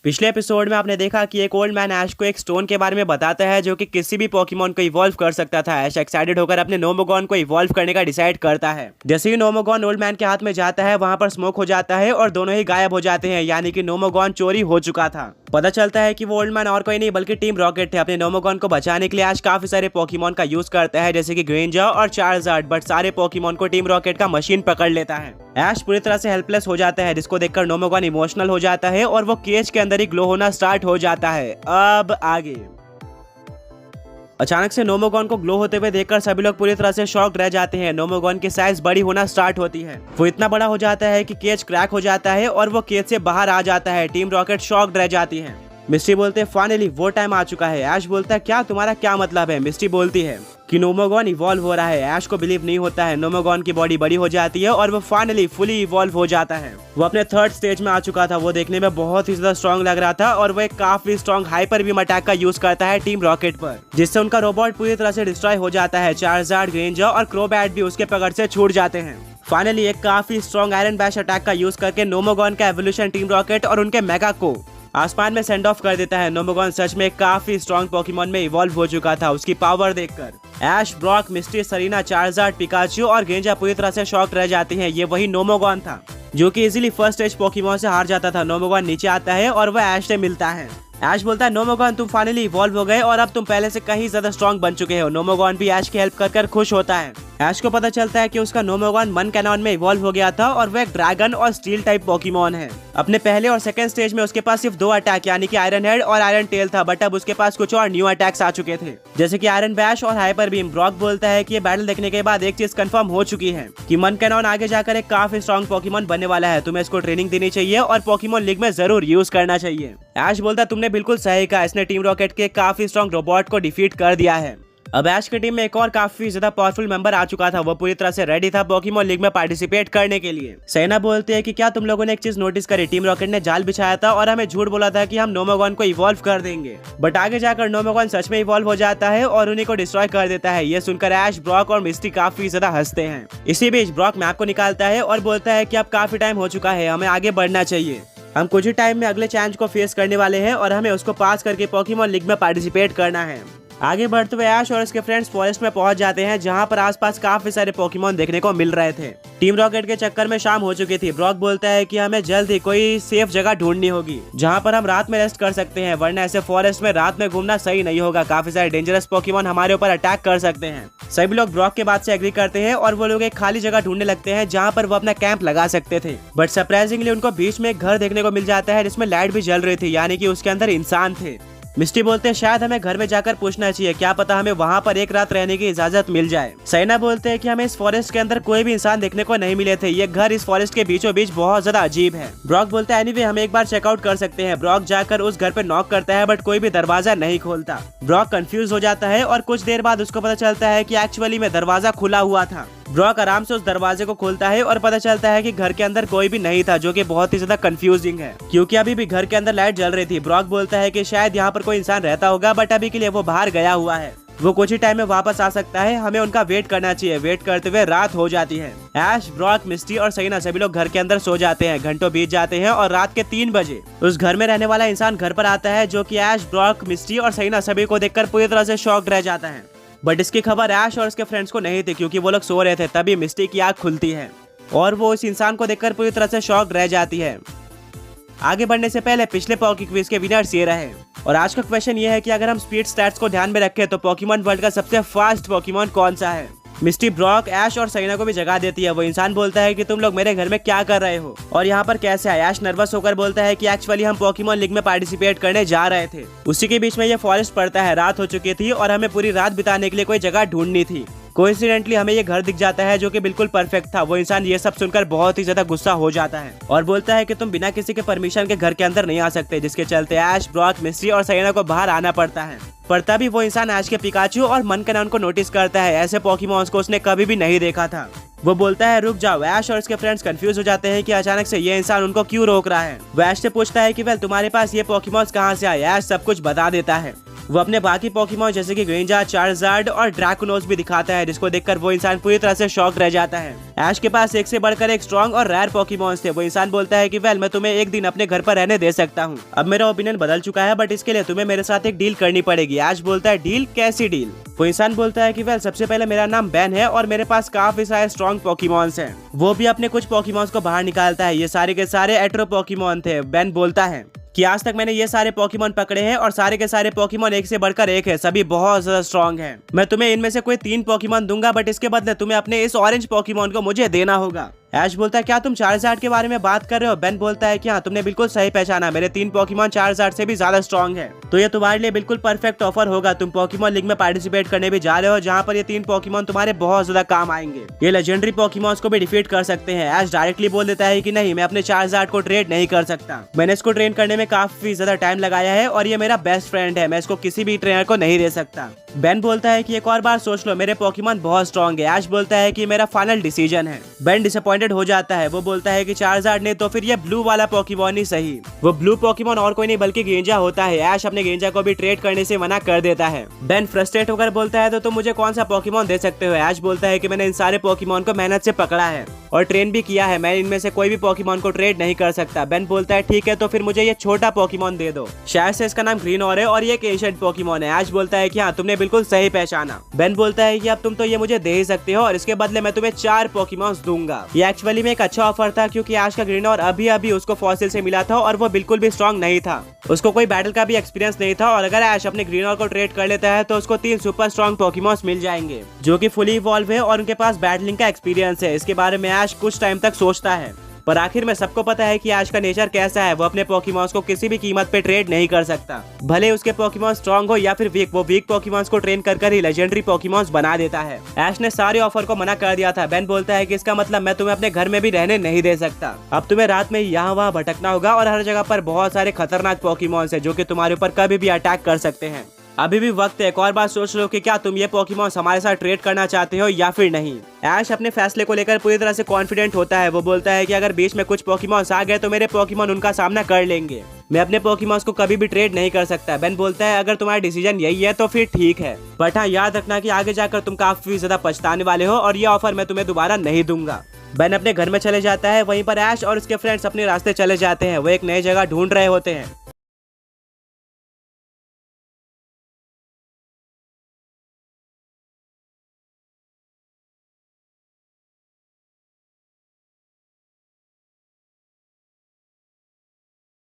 पिछले एपिसोड में आपने देखा कि एक ओल्ड मैन ऐश को एक स्टोन के बारे में बताता है जो कि किसी भी पोकेमॉन को इवॉल्व कर सकता था। ऐश एक्साइटेड होकर अपने नोमोगॉन को इवॉल्व करने का डिसाइड करता है। जैसे ही नोमोगॉन ओल्ड मैन के हाथ में जाता है वहां पर स्मोक हो जाता है और दोनों ही गायब हो जाते हैं, यानी कि नोमोगॉन चोरी हो चुका था। पता चलता है कि वो ओल्ड मैन और कोई नहीं बल्कि टीम रॉकेट थे। अपने नोमोगॉन को बचाने के लिए ऐश काफी सारे पोकेमॉन का यूज करता है जैसे कि ग्रेंजा और चार्जार्ड, बट सारे पोकेमॉन को टीम रॉकेट का मशीन पकड़ लेता है। ऐश पूरी तरह से हेल्पलेस हो जाता है जिसको देखकर नोमोगॉन इमोशनल हो जाता है और वो केज के अंदर ही ग्लो होना स्टार्ट हो जाता है। अब आगे अचानक से नोमोगॉन को ग्लो होते हुए देखकर सभी लोग पूरी तरह से शॉक्ड रह जाते हैं। नोमोगॉन की साइज बड़ी होना स्टार्ट होती है, वो इतना बड़ा हो जाता है कि केज क्रैक हो जाता है और वो केज से बाहर आ जाता है। टीम रॉकेट शॉक्ड रह जाती है। मिस्टी बोलते हैं फाइनली वो टाइम आ चुका है। ऐश बोलता है क्या तुम्हारा क्या मतलब है? मिस्टी बोलती है कि नोमोगॉन इवॉल्व हो रहा है। ऐश को बिलीव नहीं होता है। नोमोगॉन की बॉडी बड़ी हो जाती है और वो फाइनली फुली इवॉल्व हो जाता है। वो अपने थर्ड स्टेज में आ चुका था। वो देखने में बहुत ही ज्यादा स्ट्रॉन्ग लग रहा था और वो एक काफी स्ट्रॉन्ग हाइपर बीम अटैक का यूज करता है टीम रॉकेट पर, जिससे उनका रोबोट पूरी तरह से डिस्ट्रॉय हो जाता है। चार्जार्ड, ग्रेंजा और क्रोबैट भी उसके पकड़ से छूट जाते हैं। फाइनली एक काफी स्ट्रॉन्ग आयरन बैश अटैक का यूज करके नोमोगॉन का एवोल्यूशन टीम रॉकेट और उनके मेगा को आसमान में सेंड ऑफ कर देता है। नोमोगॉन सच में काफी स्ट्रॉन्ग पोकेमॉन में इवॉल्व हो चुका था। उसकी पावर देखकर ऐश, ब्रॉक, मिस्टी, सरीना, चार्जार्ड, पिकाचू और गेंजा पूरी तरह से शॉक रह जाती हैं। ये वही नोमोगॉन था जो कि इजीली फर्स्ट स्टेज पोकेमॉन से हार जाता था। नोमोगॉन नीचे आता है और वह ऐश से मिलता है। ऐश बोलता है नोमोगॉन तुम फाइनली इवॉल्व हो गए और अब तुम पहले से कहीं ज्यादा स्ट्रॉन्ग बन चुके हो। नोमोगॉन भी ऐश की हेल्प कर खुश होता है। ऐश को पता चलता है कि उसका नोमोगॉन मन कैनॉन में इवॉल्व हो गया था और वह एक ड्रैगन और स्टील टाइप पोकेमॉन है। अपने पहले और सेकंड स्टेज में उसके पास सिर्फ 2 अटैक यानी कि आयरन हेड और आयरन टेल था, बट अब उसके पास कुछ और न्यू अटैक्स आ चुके थे जैसे कि आयरन बैश और हाइपर बीम। ब्रॉक बोलता है कि ये बैटल देखने के बाद एक चीज कंफर्म हो चुकी है कि मन कैनॉन आगे जाकर एक काफी स्ट्रॉन्ग पोकेमॉन बनने वाला है। तुम्हें इसको ट्रेनिंग देनी चाहिए और पोकेमॉन लीग में जरूर यूज करना चाहिए। ऐश बोलता है तुमने बिल्कुल सही कहा, इसने टीम रॉकेट के काफी स्ट्रॉन्ग रोबोट को डिफीट कर दिया है। अब ऐश की टीम में एक और काफी ज्यादा पावरफुल मेंबर आ चुका था। वो पूरी तरह से रेडी था पोकेमॉन लीग में पार्टिसिपेट करने के लिए। सेना बोलते हैं कि क्या तुम लोगों ने एक चीज नोटिस करी? टीम रॉकेट ने जाल बिछाया था और हमें झूठ बोला था कि हम नोमोगॉन को इवॉल्व कर देंगे, बट आगे जाकर नोमोगॉन सच में इवॉल्व हो जाता है और उन्हीं को डिस्ट्रॉय कर देता है। ये सुनकर ऐश, ब्रॉक और मिस्टी काफी ज्यादा हंसते हैं। इसी बीच ब्रॉक मैप को निकालता है और बोलता है कि अब काफी टाइम हो चुका है, हमें आगे बढ़ना चाहिए। हम कुछ ही टाइम में अगले चैलेंज को फेस करने वाले हैं और हमें उसको पास करके पोकेमॉन लीग में पार्टिसिपेट करना है। आगे बढ़ते हुए ऐश और उसके फ्रेंड्स फॉरेस्ट में पहुंच जाते हैं जहां पर आसपास काफी सारे पोकेमॉन देखने को मिल रहे थे। टीम रॉकेट के चक्कर में शाम हो चुकी थी। ब्रॉक बोलता है कि हमें जल्द ही कोई सेफ जगह ढूंढनी होगी जहां पर हम रात में रेस्ट कर सकते हैं, वरना ऐसे फॉरेस्ट में रात में घूमना सही नहीं होगा। काफी सारे डेंजरस पोकेमॉन हमारे ऊपर अटैक कर सकते हैं। सभी लोग ब्रॉक के बात से एग्री करते हैं और वो लोग एक खाली जगह ढूंढने लगते हैं जहाँ पर वो अपना कैंप लगा सकते थे, बट सरप्राइजिंगली उनको बीच में एक घर देखने को मिल जाता है जिसमें लाइट भी जल रही थी, यानी कि उसके अंदर इंसान थे। मिस्टी बोलते हैं शायद हमें घर में जाकर पूछना चाहिए, क्या पता हमें वहाँ पर एक रात रहने की इजाजत मिल जाए। सैना बोलते हैं कि हमें इस फॉरेस्ट के अंदर कोई भी इंसान देखने को नहीं मिले थे, ये घर इस फॉरेस्ट के बीचों बीच बहुत ज्यादा अजीब है। ब्रॉक बोलता है एनीवे हम एक बार चेकआउट कर सकते हैं। ब्रॉक जाकर उस घर पे नॉक करता है बट कोई भी दरवाजा नहीं खोलता। ब्रॉक कंफ्यूज हो जाता है और कुछ देर बाद उसको पता चलता है कि एक्चुअली में दरवाजा खुला हुआ था। ब्रॉक आराम से उस दरवाजे को खोलता है और पता चलता है कि घर के अंदर कोई भी नहीं था, जो कि बहुत ही ज्यादा कंफ्यूजिंग है क्योंकि अभी भी घर के अंदर लाइट जल रही थी। ब्रॉक बोलता है कि शायद यहाँ पर कोई इंसान रहता होगा बट अभी के लिए वो बाहर गया हुआ है, वो कुछ ही टाइम में वापस आ सकता है, हमें उनका वेट करना चाहिए। वेट करते हुए रात हो जाती है। ऐश, ब्रॉक, मिस्टी और सैना सभी लोग घर के अंदर सो जाते हैं। घंटों बीत जाते हैं और रात के 3 बजे उस घर में रहने वाला इंसान घर पर आता है जो कि ऐश, ब्रॉक, मिस्टी और सैना सभी को देखकर पूरी तरह से शॉक्ड रह जाता है। बट इसकी खबर ऐश और उसके फ्रेंड्स को नहीं थी क्योंकि वो लोग सो रहे थे। तभी मिस्टी की आंख खुलती है और वो उस इंसान को देखकर पूरी तरह से शॉक्ड रह जाती है। आगे बढ़ने से पहले पिछले पॉकी क्विज के विनर्स ये रहे और आज का क्वेश्चन ये है कि अगर हम स्पीड स्टैट्स को ध्यान में रखें तो पोकेमॉन वर्ल्ड का सबसे फास्ट पोकेमॉन कौन सा है? मिस्टी, ब्रॉक, ऐश और सैना को भी जगा देती है। वो इंसान बोलता है कि तुम लोग मेरे घर में क्या कर रहे हो और यहाँ पर कैसे आए? ऐश नर्वस होकर बोलता है कि एक्चुअली हम पोकेमॉन लीग में पार्टिसिपेट करने जा रहे थे। उसी के बीच में ये फॉरेस्ट पड़ता है, रात हो चुकी थी और हमें पूरी रात बिताने के लिए कोई जगह ढूंढनी थी। कोइंसिडेंटली हमें ये घर दिख जाता है जो कि बिल्कुल परफेक्ट था। वो इंसान ये सब सुनकर बहुत ही ज्यादा गुस्सा हो जाता है और बोलता है कि तुम बिना किसी के परमिशन के घर के अंदर नहीं आ सकते, जिसके चलते ऐश, ब्रॉक, मिस्टी और सैना को बाहर आना पड़ता है। पर तभी वो इंसान ऐश के पिकाचू और मन कैनॉन को नोटिस करता है। ऐसे पोकेमॉन्स को उसने कभी भी नहीं देखा था। वो बोलता है रुक जाओ। ऐश और उसके फ्रेंड्स कंफ्यूज हो जाते हैं कि अचानक से ये इंसान उनको क्यों रोक रहा है। वो ऐश से पूछता है कि वेल तुम्हारे पास ये पोकेमॉन्स कहाँ से आए? ऐश सब कुछ बता देता है। वो अपने बाकी पोकेमॉन जैसे कि ग्रेंजा, चार्जार्ड और ड्रैकोनोस भी दिखाता है, जिसको देखकर वो इंसान पूरी तरह से शॉक रह जाता है। ऐश के पास एक से बढ़कर एक स्ट्रॉन्ग और रेयर पोकेमॉन्स थे। वो इंसान बोलता है कि वेल, मैं तुम्हें एक दिन अपने घर पर रहने दे सकता हूँ। अब मेरा ओपिनियन बदल चुका है, बट इसके लिए तुम्हें मेरे साथ एक डील करनी पड़ेगी। ऐश बोलता है, डील? कैसी डील? वो इंसान बोलता है कि वेल, सबसे पहले मेरा नाम बेन है और मेरे पास काफी सारे स्ट्रॉन्ग पोकेमॉन्स हैं। वो भी अपने कुछ पोकेमॉन्स को बाहर निकालता है। ये सारे के सारे एट्रो पोकेमॉन थे। बेन बोलता है कि आज तक मैंने ये सारे पोकेमॉन पकड़े हैं और सारे के सारे पोकेमॉन एक से बढ़कर एक है, सभी बहुत ज्यादा स्ट्रॉन्ग हैं। मैं तुम्हें इनमें से कोई 3 पोकेमॉन दूंगा, बट इसके बदले तुम्हें अपने इस ऑरेंज पोकेमॉन को मुझे देना होगा। ऐश बोलता है, क्या तुम चार्जार्ड के बारे में बात कर रहे हो? बेन बोलता है कि हाँ, तुमने बिल्कुल सही पहचाना, मेरे 3 पोकेमॉन चार्जार्ड से भी ज्यादा स्ट्रॉन्ग है, तो ये तुम्हारे लिए बिल्कुल परफेक्ट ऑफर होगा। तुम पोकेमॉन लीग में पार्टिसिपेट करने भी जा रहे हो, जहाँ पर ये 3 पोकेमॉन तुम्हारे बहुत ज्यादा काम आएंगे। ये लेजेंडरी पोकेमॉन्स को भी डिफीट कर सकते हैं। ऐश डायरेक्टली बोल देता है कि नहीं, मैं अपने चार्जार्ड को ट्रेड नहीं कर सकता। मैंने इसको ट्रेन करने में काफी ज्यादा टाइम लगाया है और ये मेरा बेस्ट फ्रेंड है, मैं इसको किसी भी ट्रेनर को नहीं दे सकता। बेन बोलता है कि एक और बार सोच लो, मेरे पोकेमॉन बहुत स्ट्रॉन्ग है। ऐश बोलता है कि मेरा फाइनल डिसीजन है। बेन डिसअपॉइंटेड हो जाता है। वो बोलता है कि चार्जार्ड नहीं तो फिर ये ब्लू वाला पोकेमॉन ही सही। वो ब्लू पोकेमॉन और कोई नहीं बल्कि ग्रेंजा होता है। ऐश अपने ग्रेंजा को भी ट्रेड करने से मना कर देता है। बेन फ्रस्ट्रेट होकर बोलता है, तो तुम मुझे कौन सा पोकेमॉन दे सकते हो? ऐश बोलता है कि मैंने इन सारे पोकेमॉन को मेहनत से पकड़ा है और ट्रेन भी किया है, मैं इनमें से कोई भी पोकेमॉन को ट्रेड नहीं कर सकता। बेन बोलता है, ठीक है, तो फिर मुझे ये छोटा पोकेमॉन दे दो, शायद से इसका नाम ग्रीनोर है और ये एक एशियंट पोकेमॉन है। ऐश बोलता है कि हाँ, तुमने बिल्कुल सही पहचाना। बेन बोलता है कि अब तुम तो ये मुझे दे ही सकते हो और इसके बदले मैं तुम्हें 4 पोकेमॉन्स दूंगा। ये एक्चुअली में एक अच्छा ऑफर था, क्योंकि ऐश का ग्रीनोर अभी अभी उसको फॉसिल से मिला था और वो बिल्कुल भी स्ट्रॉन्ग नहीं था, उसको कोई बैटल का भी एक्सपीरियंस नहीं था। और अगर ऐश अपने ग्रीनोर को ट्रेड कर लेता है तो उसको 3 सुपर स्ट्रॉन्ग पोकेमॉन्स मिल जाएंगे, जो कि फुली इवॉल्व है और उनके पास बैटलिंग का एक्सपीरियंस है। इसके बारे में ऐश कुछ टाइम तक सोचता है, पर आखिर में सबको पता है कि ऐश का नेचर कैसा है। वो अपने पोकेमॉन्स को किसी भी कीमत पे ट्रेड नहीं कर सकता, भले उसके पोकेमॉन स्ट्रॉन्ग हो या फिर वीक। वो वीक पोकेमॉन्स को ट्रेन कर ही लेजेंडरी पोकेमॉन्स बना देता है। ऐश ने सारे ऑफर को मना कर दिया था। बेन बोलता है कि इसका मतलब मैं तुम्हें अपने घर में भी रहने नहीं दे सकता। अब तुम्हें रात में यहाँ वहाँ भटकना होगा और हर जगह पर बहुत सारे खतरनाक पोकेमॉन्स है, जो कि तुम्हारे ऊपर कभी भी अटैक कर सकते हैं। अभी भी वक्त है, एक और बार सोच लो कि क्या तुम ये पोकेमॉन्स हमारे साथ ट्रेड करना चाहते हो या फिर नहीं। ऐश अपने फैसले को लेकर पूरी तरह से कॉन्फिडेंट होता है। वो बोलता है कि अगर बीच में कुछ पोकेमॉन्स आ गए तो मेरे पोकेमॉन उनका सामना कर लेंगे, मैं अपने पोकेमॉन्स को कभी भी ट्रेड नहीं कर सकता। बेन बोलता है, अगर तुम्हारा डिसीजन यही है तो फिर ठीक है, बट हाँ, याद रखना कि आगे जाकर तुम काफी ज्यादा पछताने वाले हो और ये ऑफर मैं तुम्हें दोबारा नहीं दूंगा। बेन अपने घर में चले जाता है। वहीं पर ऐश और उसके फ्रेंड्स अपने रास्ते चले जाते हैं। वो एक नई जगह ढूंढ रहे होते हैं